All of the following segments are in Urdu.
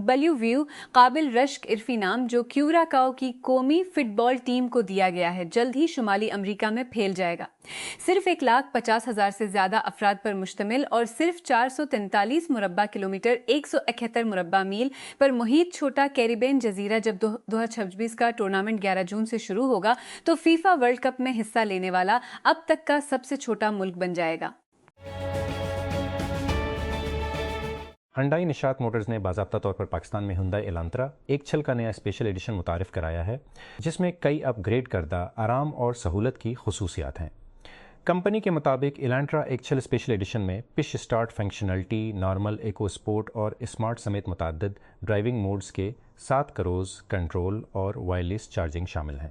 بلیو ویو قابل رشک عرفی نام جو کیوراکاؤ کی قومی فٹ بال ٹیم کو دیا گیا ہے جلد ہی شمالی امریکہ میں پھیل جائے گا۔ صرف 1,50,000 سے زیادہ افراد پر مشتمل اور صرف 443 مربع کلومیٹر 171 مربع میل پر محیط چھوٹا کیریبین جزیرہ جب 2026 کا ٹورنامنٹ 11 جون سے شروع ہوگا تو فیفا ورلڈ کپ میں حصہ لینے والا اب تک کا سب سے چھوٹا ملک بن جائے گا۔ ہنڈائی نشاط موٹرز نے باضابطہ طور پر پاکستان میں ہنڈائی الانترا ایک چھل کا نیا اسپیشل ایڈیشن متعارف کرایا ہے جس میں کئی اپ گریڈ کردہ آرام اور سہولت کی خصوصیات ہیں۔ کمپنی کے مطابق الانٹرا ایک چھل اسپیشل ایڈیشن میں push start functionality, normal, eco sport اور اسمارٹ سمیت متعدد ڈرائیونگ موڈز کے 7 کروز کنٹرول اور وائرلیس چارجنگ شامل ہیں۔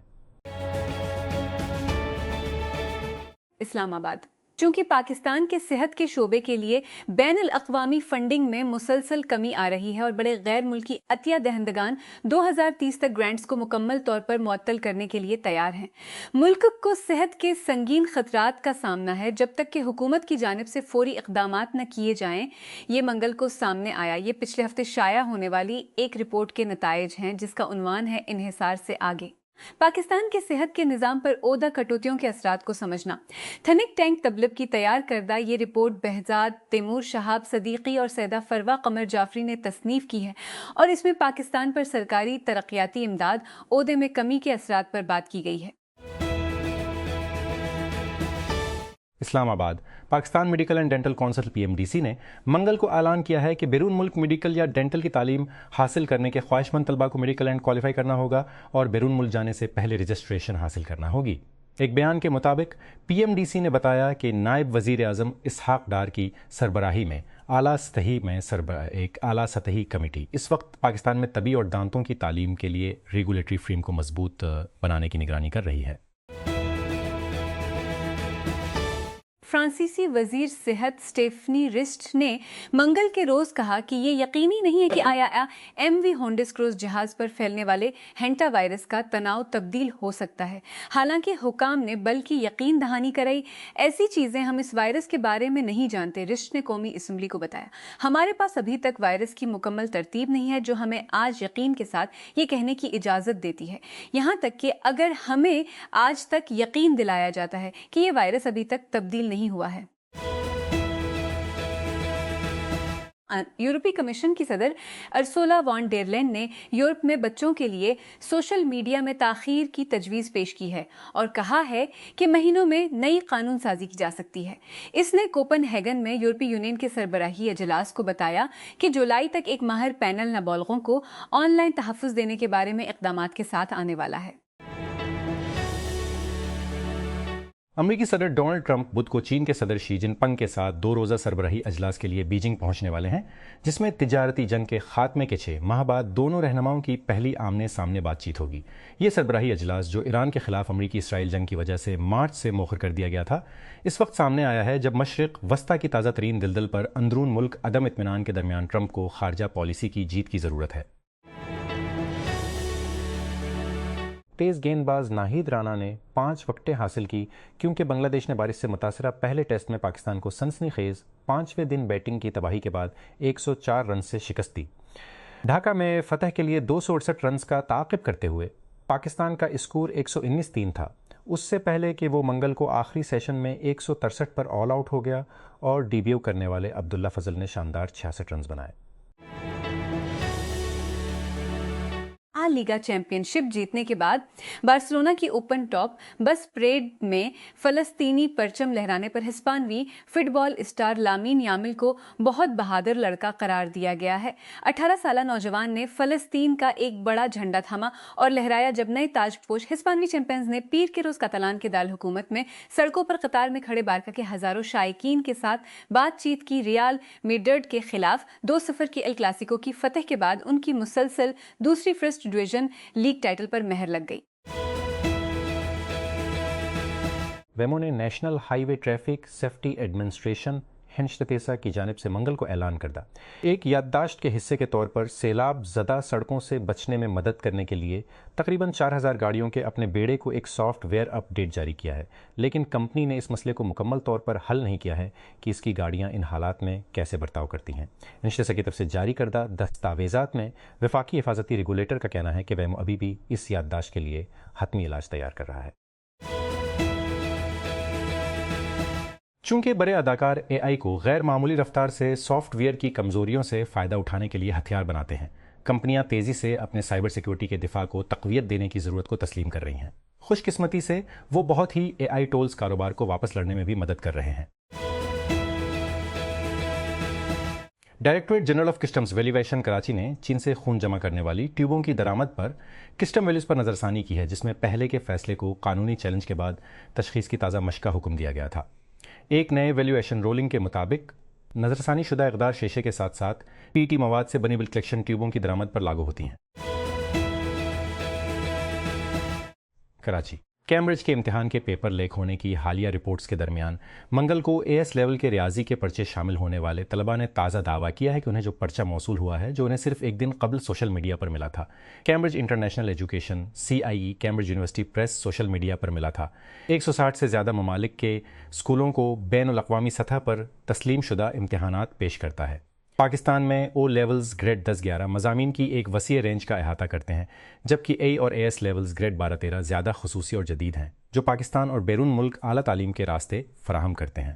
اسلام آباد۔ چونکہ پاکستان کے صحت کے شعبے کے لیے بین الاقوامی فنڈنگ میں مسلسل کمی آ رہی ہے اور بڑے غیر ملکی عطیہ دہندگان 2030 تک گرانٹس کو مکمل طور پر معطل کرنے کے لیے تیار ہیں، ملک کو صحت کے سنگین خطرات کا سامنا ہے جب تک کہ حکومت کی جانب سے فوری اقدامات نہ کیے جائیں۔ یہ منگل کو سامنے آیا۔ یہ پچھلے ہفتے شائع ہونے والی ایک رپورٹ کے نتائج ہیں جس کا عنوان ہے انحصار سے آگے، پاکستان کے صحت کے نظام پر عہدہ کٹوتیوں کے اثرات کو سمجھنا۔ تھنک ٹینک تبلب کی تیار کردہ یہ رپورٹ بہزاد تیمور شہاب صدیقی اور سیدہ فروا قمر جعفری نے تصنیف کی ہے اور اس میں پاکستان پر سرکاری ترقیاتی امداد عہدے میں کمی کے اثرات پر بات کی گئی ہے۔ اسلام آباد۔ Pakistan medical and dental council PMDC نے منگل کو اعلان کیا ہے کہ بیرون ملک میڈیکل یا ڈینٹل کی تعلیم حاصل کرنے کے خواہش مند طلباء کو میڈیکل اینڈ کوالیفائی کرنا ہوگا اور بیرون ملک جانے سے پہلے رجسٹریشن حاصل کرنا ہوگی۔ ایک بیان کے مطابق PMDC نے بتایا کہ نائب وزیر اعظم اسحاق ڈار کی سربراہی میں ایک اعلیٰ سطحی کمیٹی اس وقت پاکستان میں طبی اور دانتوں کی تعلیم کے لیے ریگولیٹری فریم کو مضبوط بنانے کی نگرانی کر رہی ہے۔ فرانسیسی وزیر صحت سٹیفنی رسٹ نے منگل کے روز کہا کہ یہ یقینی نہیں ہے کہ آیا MV ہونڈس کروز جہاز پر پھیلنے والے ہینٹا وائرس کا تناؤ تبدیل ہو سکتا ہے۔ حالانکہ حکام نے بلکہ یقین دہانی کرائی، ایسی چیزیں ہم اس وائرس کے بارے میں نہیں جانتے۔ رسٹ نے قومی اسمبلی کو بتایا، ہمارے پاس ابھی تک وائرس کی مکمل ترتیب نہیں ہے جو ہمیں آج یقین کے ساتھ یہ کہنے کی اجازت دیتی ہے، یہاں تک کہ اگر ہمیں آج تک یقین دلایا جاتا ہے کہ یہ وائرس ابھی تک تبدیل نہیں ہوا ہے۔ یورپی کمیشن کی صدر ارسولا وان ڈیر لین نے یورپ میں بچوں کے لیے سوشل میڈیا میں تاخیر کی تجویز پیش کی ہے اور کہا ہے کہ مہینوں میں نئی قانون سازی کی جا سکتی ہے۔ اس نے کوپن ہیگن میں یورپی یونین کے سربراہی اجلاس کو بتایا کہ جولائی تک ایک ماہر پینل نابالغوں کو آن لائن تحفظ دینے کے بارے میں اقدامات کے ساتھ آنے والا ہے۔ امریکی صدر ڈونلڈ ٹرمپ بدھ کو چین کے صدر شی جن پنگ کے ساتھ 2 روزہ سربراہی اجلاس کے لیے بیجنگ پہنچنے والے ہیں، جس میں تجارتی جنگ کے خاتمے کے 6 ماہ بعد دونوں رہنماؤں کی پہلی آمنے سامنے بات چیت ہوگی۔ یہ سربراہی اجلاس جو ایران کے خلاف امریکی اسرائیل جنگ کی وجہ سے مارچ سے مؤخر کر دیا گیا تھا، اس وقت سامنے آیا ہے جب مشرق وسطی کی تازہ ترین دلدل پر اندرون ملک عدم اطمینان کے درمیان ٹرمپ کو خارجہ پالیسی کی جیت کی ضرورت ہے۔ تیز گیند باز ناہید رانا نے 5 وکٹیں حاصل کی کیونکہ بنگلہ دیش نے بارش سے متاثرہ پہلے ٹیسٹ میں پاکستان کو سنسنی خیز 5ویں دن بیٹنگ کی تباہی کے بعد 104 رن سے شکست دی۔ ڈھاکہ میں فتح کے لیے 268 رنز کا تعاقب کرتے ہوئے پاکستان کا اسکور 119 تھا، اس سے پہلے کہ وہ منگل کو آخری سیشن میں 163 پر آل آؤٹ ہو گیا اور ڈیبیو کرنے والے عبداللہ فضل نے شاندار 66 رنز بنائے۔ لیگا چیمپئن شپ جیتنے کے بعد بارسلونا کی اوپن ٹاپ بس پریڈ میں فلسطینی پرچم لہرانے پر ہسپانوی فٹ بال اسٹار لامین یامل کو بہت بہادر لڑکا قرار دیا گیا ہے۔ 18 سالہ نوجوان نے فلسطین کا ایک بڑا جھنڈا تھاما اور لہرایا جب نئے تاج پوش ہسپانوی چیمپئنز نے پیر کے روز کاتالان کے دارالحکومت میں سڑکوں پر قطار میں کھڑے بارکا کے ہزاروں شائقین کے ساتھ بات چیت کی۔ ریال میڈرڈ کے خلاف 2-0 کی ایل کلاسیکو کی فتح کے بعد ان کی مسلسل دوسری فرسٹ ڈویژن لیگ ٹائٹل پر مہر لگ گئی۔ ویمو نے national high way traffic safety administration ہنشتتیسا کی جانب سے منگل کو اعلان کردہ ایک یادداشت کے حصے کے طور پر سیلاب زدہ سڑکوں سے بچنے میں مدد کرنے کے لیے تقریباً 4000 گاڑیوں کے اپنے بیڑے کو ایک سافٹ ویئر اپ ڈیٹ جاری کیا ہے، لیکن کمپنی نے اس مسئلے کو مکمل طور پر حل نہیں کیا ہے کہ اس کی گاڑیاں ان حالات میں کیسے برتاؤ کرتی ہیں۔ ہنشتتیسا کی طرف سے جاری کردہ دستاویزات میں وفاقی حفاظتی ریگولیٹر کا کہنا ہے کہ ویمو ابھی بھی اس یادداشت کے لیے حتمی علاج تیار کر رہا ہے۔ چونکہ بڑے اداکار اے آئی کو غیر معمولی رفتار سے سافٹ ویئر کی کمزوریوں سے فائدہ اٹھانے کے لیے ہتھیار بناتے ہیں، کمپنیاں تیزی سے اپنے سائبر سیکیورٹی کے دفاع کو تقویت دینے کی ضرورت کو تسلیم کر رہی ہیں۔ خوش قسمتی سے وہ بہت ہی اے آئی ٹولز کاروبار کو واپس لڑنے میں بھی مدد کر رہے ہیں۔ Directorate general of customs valuation Karachi نے چین سے خون جمع کرنے والی ٹیوبوں کی درآمد پر کسٹم ویلیوز پر نظر ثانی کی ہے، جس میں پہلے کے فیصلے کو قانونی چیلنج کے بعد تشخیص کی تازہ مشق کا حکم دیا گیا تھا۔ ایک نئے ویلیویشن رولنگ کے مطابق نظر ثانی شدہ اقدار شیشے کے ساتھ ساتھ پی ٹی مواد سے بنی بل کلیکشن ٹیوبوں کی درآمد پر لاگو ہوتی ہیں۔ کراچی کیمبرج کے امتحان کے پیپر لیک ہونے کی حالیہ رپورٹس کے درمیان منگل کو اے ایس لیول کے ریاضی کے پرچے شامل ہونے والے طلباء نے تازہ دعویٰ کیا ہے کہ انہیں جو پرچہ موصول ہوا ہے جو انہیں صرف ایک دن قبل سوشل میڈیا پر ملا تھا، Cambridge International Education CIE Cambridge University Press social media پر ملا تھا۔ 160 سے زیادہ ممالک کے اسکولوں کو بین الاقوامی سطح پر تسلیم شدہ امتحانات پیش کرتا ہے۔ پاکستان میں او لیولز گریڈ 10-11 مضامین کی ایک وسیع رینج کا احاطہ کرتے ہیں، جبکہ اے اور اے ایس لیولز گریڈ 12-13 زیادہ خصوصی اور جدید ہیں، جو پاکستان اور بیرون ملک اعلیٰ تعلیم کے راستے فراہم کرتے ہیں۔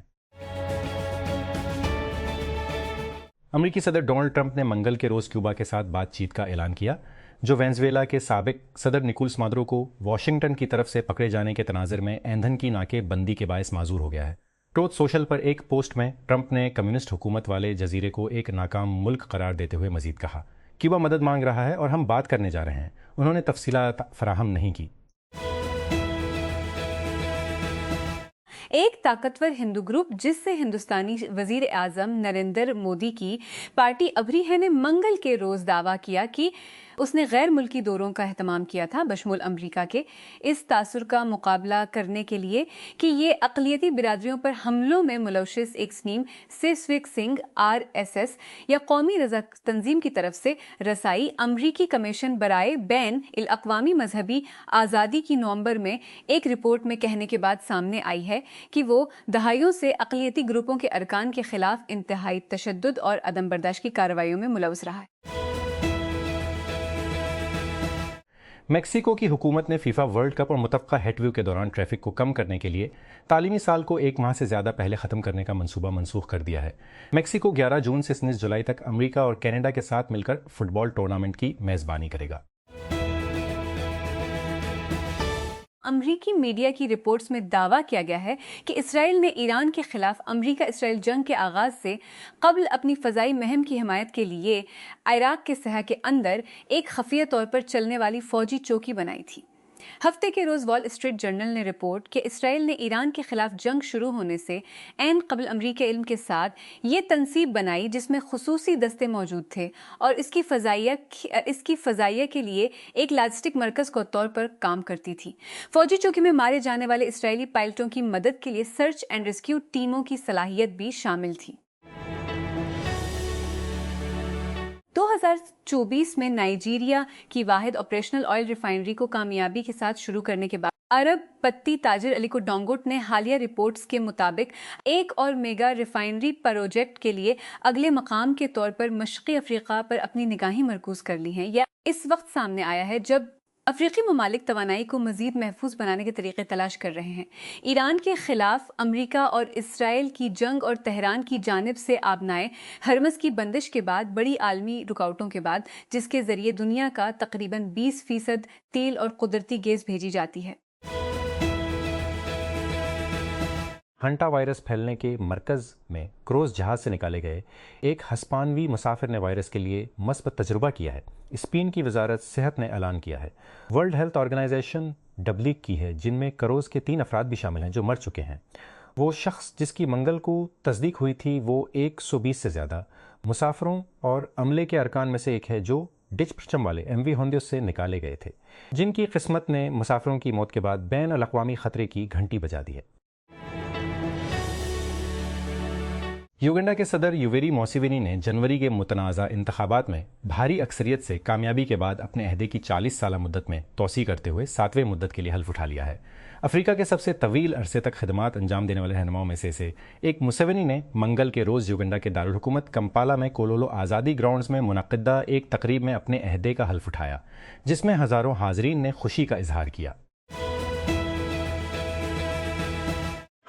امریکی صدر ڈونلڈ ٹرمپ نے منگل کے روز کیوبا کے ساتھ بات چیت کا اعلان کیا، جو وینزویلا کے سابق صدر نکولس مادورو کو واشنگٹن کی طرف سے پکڑے جانے کے تناظر میں ایندھن کی ناکے بندی کے باعث معذور ہو گیا ہے۔ ٹروتھ سوشل پر ایک پوسٹ میں ٹرمپ نے کمیونسٹ حکومت والے جزیرے کو ایک ناکام ملک قرار دیتے ہوئے مزید کہا، کیوبا مدد مانگ رہا ہے اور ہم بات کرنے جا رہے ہیں۔ انہوں نے تفصیلات فراہم نہیں کی۔ ایک طاقتور ہندو گروپ جس سے ہندوستانی وزیر اعظم نریندر مودی کی پارٹی ابھری ہے نے منگل کے روز دعویٰ کیا کہ اس نے غیر ملکی دوروں کا اہتمام کیا تھا، بشمول امریکہ کے اس تاثر کا مقابلہ کرنے کے لیے کہ یہ اقلیتی برادریوں پر حملوں میں ملوث ایک تنظیم سیسوک سنگھ RSS یا قومی رضا تنظیم کی طرف سے رسائی امریکی کمیشن برائے بین الاقوامی مذہبی آزادی کی نومبر میں ایک رپورٹ میں کہنے کے بعد سامنے آئی ہے کہ وہ دہائیوں سے اقلیتی گروپوں کے ارکان کے خلاف انتہائی تشدد اور عدم برداشت کی کارروائیوں میں ملوث رہا ہے۔ میکسیکو کی حکومت نے فیفا ورلڈ کپ اور متفقہ ہیٹ ویو کے دوران ٹریفک کو کم کرنے کے لیے تعلیمی سال کو 1 ماہ سے زیادہ پہلے ختم کرنے کا منصوبہ منسوخ کر دیا ہے۔ میکسیکو 11 جون سے 19 جولائی تک امریکہ اور کینیڈا کے ساتھ مل کر فٹ بال ٹورنامنٹ کی میزبانی کرے گا۔ امریکی میڈیا کی رپورٹس میں دعویٰ کیا گیا ہے کہ اسرائیل نے ایران کے خلاف امریکہ اسرائیل جنگ کے آغاز سے قبل اپنی فضائی مہم کی حمایت کے لیے عراق کے صحرا کے اندر ایک خفیہ طور پر چلنے والی فوجی چوکی بنائی تھی۔ ہفتے کے روز وال اسٹریٹ جرنل نے رپورٹ کہ اسرائیل نے ایران کے خلاف جنگ شروع ہونے سے عین قبل امریکی علم کے ساتھ یہ تنصیب بنائی جس میں خصوصی دستے موجود تھے اور اس کی فضائیہ کے لیے ایک لاجسٹک مرکز کے طور پر کام کرتی تھی۔ فوجی چوکی میں مارے جانے والے اسرائیلی پائلٹوں کی مدد کے لیے سرچ اینڈ ریسکیو ٹیموں کی صلاحیت بھی شامل تھی۔ 2024 میں نائجیریا کی واحد آپریشنل آئل ریفائنری کو کامیابی کے ساتھ شروع کرنے کے بعد عرب پتی تاجر علیکو ڈانگوٹ نے حالیہ رپورٹس کے مطابق ایک اور میگا ریفائنری پروجیکٹ کے لیے اگلے مقام کے طور پر مشرقی افریقہ پر اپنی نگاہیں مرکوز کر لی ہیں۔ یہ اس وقت سامنے آیا ہے جب افریقی ممالک توانائی کو مزید محفوظ بنانے کے طریقے تلاش کر رہے ہیں۔ ایران کے خلاف امریکہ اور اسرائیل کی جنگ اور تہران کی جانب سے آبنائے ہرمز کی بندش کے بعد بڑی عالمی رکاوٹوں کے بعد جس کے ذریعے دنیا کا تقریباً 20% تیل اور قدرتی گیس بھیجی جاتی ہے۔ ہنٹا وائرس پھیلنے کے مرکز میں کروز جہاز سے نکالے گئے ایک ہسپانوی مسافر نے وائرس کے لیے مثبت تجربہ کیا ہے، اسپین کی وزارت صحت نے اعلان کیا ہے۔ ورلڈ ہیلتھ آرگنائزیشن تبلیغ کی ہے جن میں کروز کے 3 افراد بھی شامل ہیں جو مر چکے ہیں۔ وہ شخص جس کی منگل کو تصدیق ہوئی تھی وہ 120 سے زیادہ مسافروں اور عملے کے ارکان میں سے ایک ہے جو ڈچ پرچم والے MV ہوندیوس سے نکالے گئے تھے، جن کی قسمت نے مسافروں کی موت کے بعد بین الاقوامی خطرے کی گھنٹی بجا دی ہے۔ یوگنڈا کے صدر یوویری موسیوینی نے جنوری کے متنازع انتخابات میں بھاری اکثریت سے کامیابی کے بعد اپنے عہدے کی 40 سالہ مدت میں توسیع کرتے ہوئے 7ویں مدت کے لیے حلف اٹھا لیا ہے۔ افریقہ کے سب سے طویل عرصے تک خدمات انجام دینے والے رہنماؤں میں سے ایک موسیوینی نے منگل کے روز یوگنڈا کے دارالحکومت کمپالا میں کولولو آزادی گراؤنڈز میں منعقدہ ایک تقریب میں اپنے عہدے کا حلف اٹھایا، جس میں ہزاروں حاضرین نے خوشی کا اظہار کیا۔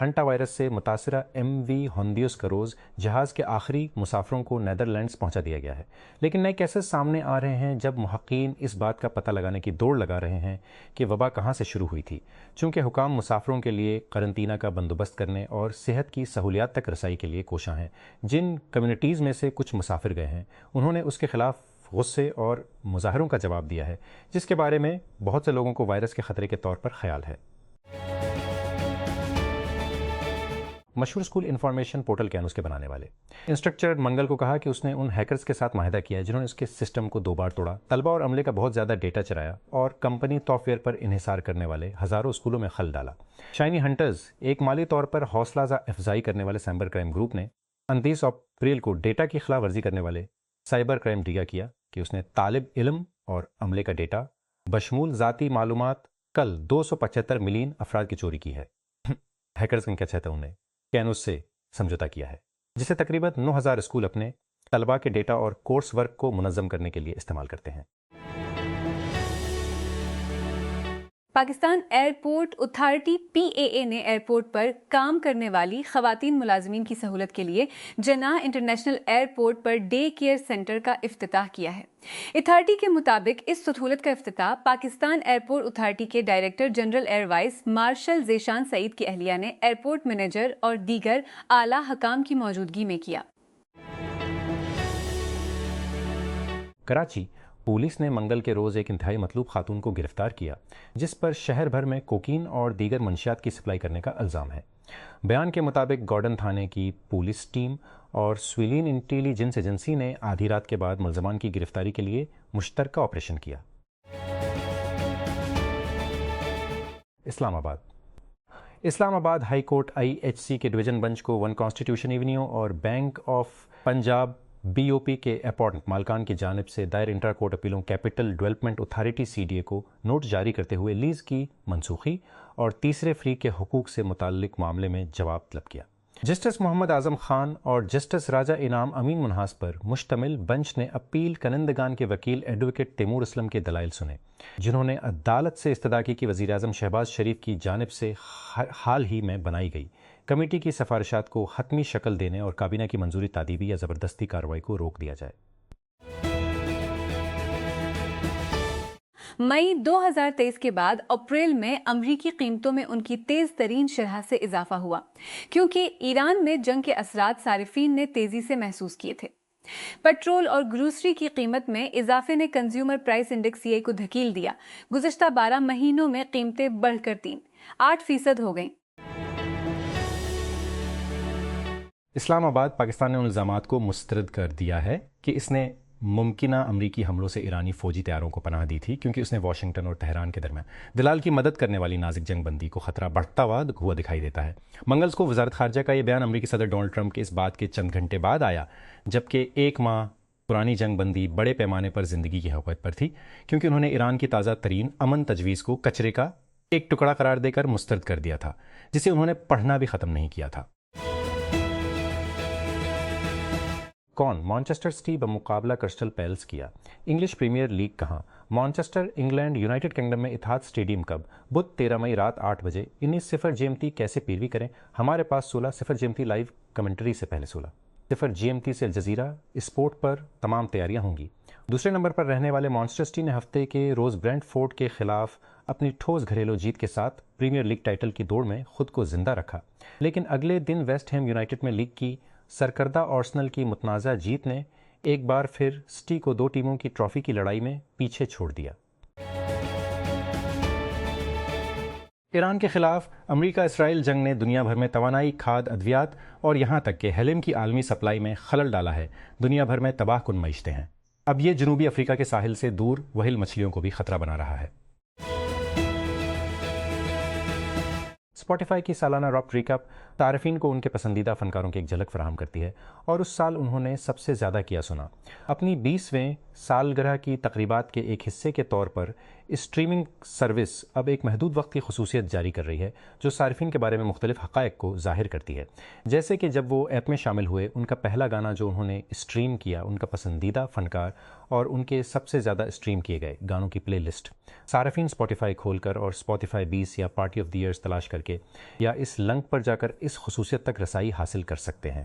ہنٹا وائرس سے متاثرہ ایم وی ہندیوس کروز جہاز کے آخری مسافروں کو نیدرلینڈز پہنچا دیا گیا ہے، لیکن نئے کیسز سامنے آ رہے ہیں جب محققین اس بات کا پتہ لگانے کی دوڑ لگا رہے ہیں کہ وبا کہاں سے شروع ہوئی تھی، چونکہ حکام مسافروں کے لیے قرنطینہ کا بندوبست کرنے اور صحت کی سہولیات تک رسائی کے لیے کوشاں ہیں۔ جن کمیونٹیز میں سے کچھ مسافر گئے ہیں انہوں نے اس کے خلاف غصے اور مظاہروں کا جواب دیا ہے، جس کے بارے میں بہت سے لوگوں کو وائرس کے خطرے کے طور پر خیال ہے۔ مشہور اسکول انفارمیشن پورٹل کینوس کے بنانے والے انسٹرکچر منگل کو کہا کہ اس نے ان ہیکرز کے ساتھ معاہدہ کیا جنہوں نے اس کے سسٹم کو 2 بار توڑا، طلبہ اور عملے کا بہت زیادہ ڈیٹا چرایا اور کمپنی سافٹ ویئر پر انحصار کرنے والے ہزاروں اسکولوں میں خلل ڈالا۔ شائنی ہنٹرز، ایک مالی طور پر حوصلہ افزائی کرنے والے سائبر کرائم گروپ نے 29 اپریل کو ڈیٹا کی خلاف ورزی کرنے والے سائبر کرائم ڈیگا کیا کہ اس نے طالب علم اور عملے کا ڈیٹا بشمول ذاتی معلومات کل 275 ملین افراد کی چوری کی ہے۔ ہیکرز نے کیا چاہتا انہیں کینوس سے سمجھوتا کیا ہے، جسے تقریباً 9000 اسکول اپنے طلباء کے ڈیٹا اور کورس ورک کو منظم کرنے کے لیے استعمال کرتے ہیں۔ پاکستان ایئرپورٹ اتھارٹی PAA نے ایئرپورٹ پر کام کرنے والی خواتین ملازمین کی سہولت کے لیے جناح انٹرنیشنل ایئرپورٹ پر ڈے کیئر سینٹر کا افتتاح کیا ہے۔ اتھارٹی کے مطابق اس سہولت کا افتتاح پاکستان ایئرپورٹ اتھارٹی کے director general air vice marshal Zeeshan Saeed کی اہلیہ نے ایئرپورٹ مینیجر اور دیگر اعلیٰ حکام کی موجودگی میں کیا۔ کراچی پولیس نے منگل کے روز ایک انتہائی مطلوب خاتون کو گرفتار کیا جس پر شہر بھر میں کوکین اور دیگر منشیات کی سپلائی کرنے کا الزام ہے۔ بیان کے مطابق گارڈن تھانے کی پولیس ٹیم اور سویلین انٹیلی جنس ایجنسی نے آدھی رات کے بعد ملزمان کی گرفتاری کے لیے مشترکہ آپریشن کیا۔ Islamabad High Court IHC کے ڈویژن بنچ کو 1 کانسٹیٹیوشن ایونیو اور بینک آف پنجاب BOP کے اپارٹمنٹ مالکان کی جانب سے دائر انٹرا کورٹ اپیلوں کیپٹل ڈیولپمنٹ اتھارٹی CDA کو نوٹ جاری کرتے ہوئے لیز کی منسوخی اور تیسرے فریق کے حقوق سے متعلق معاملے میں جواب طلب کیا۔ جسٹس محمد اعظم خان اور جسٹس راجہ انعام امین منہاس پر مشتمل بنچ نے اپیل کنندگان کے وکیل ایڈوکیٹ تیمور اسلم کے دلائل سنے، جنہوں نے عدالت سے استدعا کی کہ وزیر اعظم شہباز شریف کی جانب سے حال ہی میں بنائی گئی کمیٹی کی سفارشات کو حتمی شکل دینے اور کابینہ کی منظوری تادیبی یا زبردستی کارروائی کو روک دیا جائے۔ مئی 2023 کے بعد اپریل میں امریکی قیمتوں میں ان کی تیز ترین شرح سے اضافہ ہوا کیونکہ ایران میں جنگ کے اثرات صارفین نے تیزی سے محسوس کیے تھے۔ پیٹرول اور گروسری کی قیمت میں اضافے نے کنزیومر پرائس انڈیکس CI کو دھکیل دیا۔ گزشتہ 12 مہینوں میں قیمتیں بڑھ کر 8% ہو گئیں۔ اسلام آباد پاکستان نے ان الزامات کو مسترد کر دیا ہے کہ اس نے ممکنہ امریکی حملوں سے ایرانی فوجی طیاروں کو پناہ دی تھی کیونکہ اس نے واشنگٹن اور تہران کے درمیان دلال کی مدد کرنے والی نازک جنگ بندی کو خطرہ بڑھتا ہوا دکھائی دیتا ہے۔ منگل کو وزارت خارجہ کا یہ بیان امریکی صدر ڈونلڈ ٹرمپ کے اس بات کے چند گھنٹے بعد آیا جبکہ 1 ماہ پرانی جنگ بندی بڑے پیمانے پر زندگی کی حقیقت پر تھی کیونکہ انہوں نے ایران کی تازہ ترین امن تجویز کو کچرے کا ایک ٹکڑا قرار دے کر مسترد کر دیا تھا جسے انہوں نے پڑھنا بھی ختم نہیں کیا تھا۔ مانچسٹر سٹی بمقابلہ کرسٹل پیلس کیا۔ انگلش پریمیئر لیگ کہاں؟ مانچسٹر انگلینڈ یونائٹڈ کنگڈم میں اتحاد اسٹیڈیم کب؟ بدھ 13 مئی رات 8 بجے۔ 19:00 GMT کیسے پیروی کریں؟ ہمارے پاس 16:00 GMT لائیو کمنٹری سے پہلے 16:00 GMT سے الجزیرہ اسپورٹ پر تمام تیاریاں ہوں گی۔ دوسرے نمبر پر رہنے والے مانچسٹر سٹی نے ہفتے کے روز برینٹ فورڈ کے خلاف اپنی ٹھوس گھریلو جیت کے ساتھ پریمیئر لیگ ٹائٹل کی دوڑ میں خود کو زندہ رکھا، لیکن اگلے دن ویسٹ ہیم یونائٹڈ میں لیگ کی سرکردہ آرسنل کی متنازع جیت نے ایک بار پھر سٹی کو 2 ٹیموں کی ٹرافی کی لڑائی میں پیچھے چھوڑ دیا۔ ایران کے خلاف امریکہ اسرائیل جنگ نے دنیا بھر میں توانائی، کھاد، ادویات اور یہاں تک کہ ہیلیم کی عالمی سپلائی میں خلل ڈالا ہے۔ دنیا بھر میں تباہ کن معیشتیں ہیں۔ اب یہ جنوبی افریقہ کے ساحل سے دور وہیل مچھلیوں کو بھی خطرہ بنا رہا ہے۔ اسپوٹیفائی کی سالانہ راپ ریکپ صارفین کو ان کے پسندیدہ فنکاروں کی ایک جھلک فراہم کرتی ہے اور اس سال انہوں نے سب سے زیادہ کیا سنا۔ اپنی 20ویں سالگرہ کی تقریبات کے ایک حصے کے طور پر اسٹریمنگ سروس اب ایک محدود وقت کی خصوصیت جاری کر رہی ہے جو صارفین کے بارے میں مختلف حقائق کو ظاہر کرتی ہے، جیسے کہ جب وہ ایپ میں شامل ہوئے ان کا پہلا گانا جو انہوں نے اسٹریم کیا، ان کا پسندیدہ فنکار اور ان کے سب سے زیادہ اسٹریم کیے گئے گانوں کی پلے لسٹ۔ صارفین اسپوٹیفائی کھول کر اور اسپوٹیفائی 20 یا پارٹی آف دی ایئرز تلاش کر کے یا اس لنک پر جا کر اس خصوصیت تک رسائی حاصل کر سکتے ہیں۔